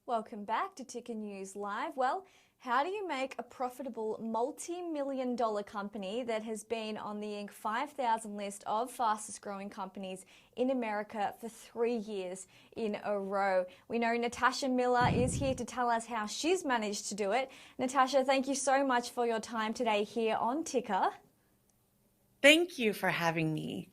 Welcome back to TickerNews Live. Well, how do you make a profitable multi-million-dollar company that has been on the Inc. 5000 list of fastest growing companies in America for 3 years in a row? We know Natasha Miller is here to tell us how she's managed to do it. Natasha, thank you so much for your time today here on Ticker. Thank you for having me.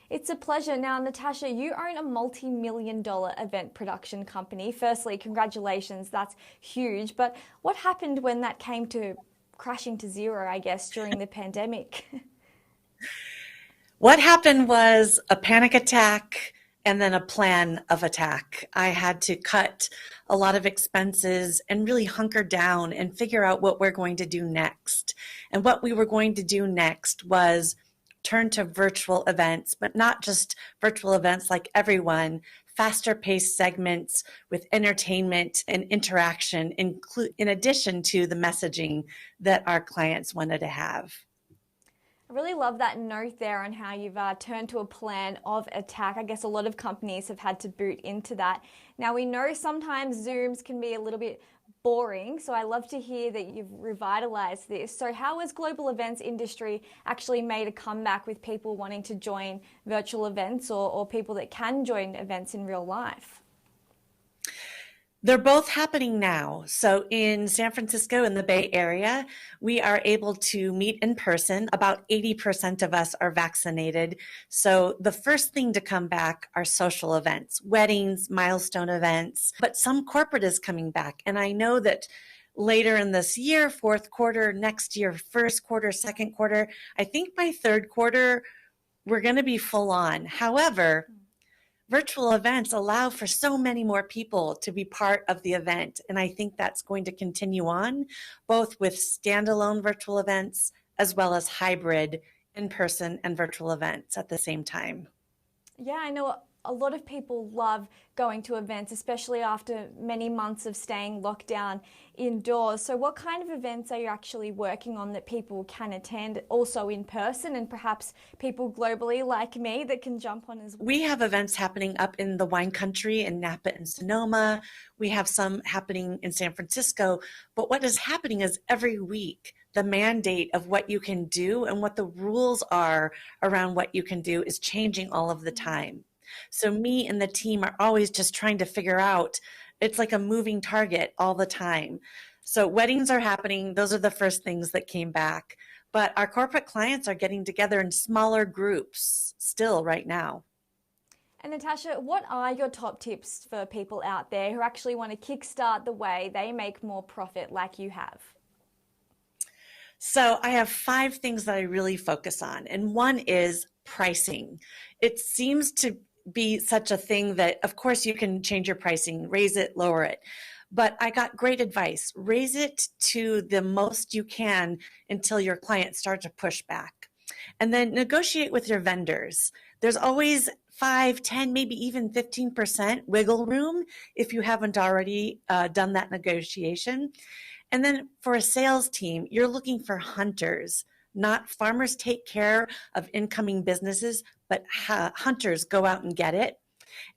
It's a pleasure. Now, Natasha, you own a multi-million-dollar event production company. Firstly, congratulations, that's huge. But what happened when that came to crashing to zero, I guess, during the pandemic? What happened was a panic attack and then a plan of attack. I had to cut a lot of expenses and really hunker down and figure out what we're going to do next. And what we were going to do next was turn to virtual events, but not just virtual events like everyone, faster paced segments with entertainment and interaction, in addition to the messaging that our clients wanted to have. I really love that note there on how you've turned to a plan of attack. I guess a lot of companies have had to boot into that. Now, we know sometimes Zooms can be a little bit boring, so I love to hear that you've revitalized this. So how has global events industry actually made a comeback with people wanting to join virtual events or people that can join events in real life? They're both happening now. So in San Francisco, in the Bay Area, we are able to meet in person. About 80% of us are vaccinated. So the first thing to come back are social events, weddings, milestone events, but some corporate is coming back. And I know that later in this year, fourth quarter, next year, first quarter, second quarter, I think by third quarter, we're going to be full on. However, virtual events allow for so many more people to be part of the event. And I think that's going to continue on, both with standalone virtual events as well as hybrid in-person and virtual events at the same time. Yeah, I know a lot of people love going to events, especially after many months of staying locked down indoors. So what kind of events are you actually working on that people can attend also in person, and perhaps people globally like me that can jump on as well? We have events happening up in the wine country in Napa and Sonoma. We have some happening in San Francisco. But what is happening is every week, the mandate of what you can do and what the rules are around what you can do is changing all of the time. So me and the team are always just trying to figure out, it's like a moving target all the time. So weddings are happening. Those are the first things that came back. But our corporate clients are getting together in smaller groups still right now. And Natasha, what are your top tips for people out there who actually want to kickstart the way they make more profit like you have? So I have 5 things that I really focus on. And one is pricing. It seems to be such a thing that, of course, you can change your pricing, raise it, lower it. But I got great advice. Raise it to the most you can until your clients start to push back. And then negotiate with your vendors. There's always 5, 10, maybe even 15% wiggle room if you haven't already done that negotiation. And then for a sales team, you're looking for hunters. Not farmers take care of incoming businesses, but hunters go out and get it.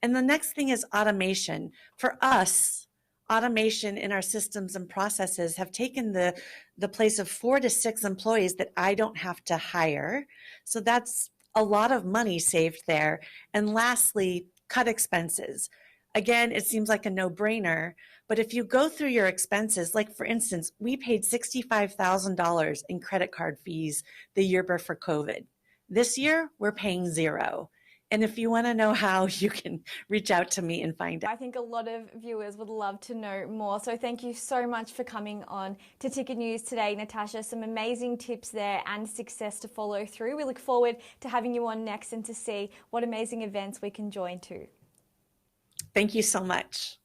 And the next thing is automation. For us, automation in our systems and processes have taken the place of 4 to 6 employees that I don't have to hire. So that's a lot of money saved there. And lastly, cut expenses. Again, it seems like a no-brainer, but if you go through your expenses, like for instance, we paid $65,000 in credit card fees the year before COVID. This year, we're paying 0. And if you want to know how, you can reach out to me and find out. I think a lot of viewers would love to know more. So thank you so much for coming on to Ticker News today, Natasha. Some amazing tips there and success to follow through. We look forward to having you on next and to see what amazing events we can join to. Thank you so much.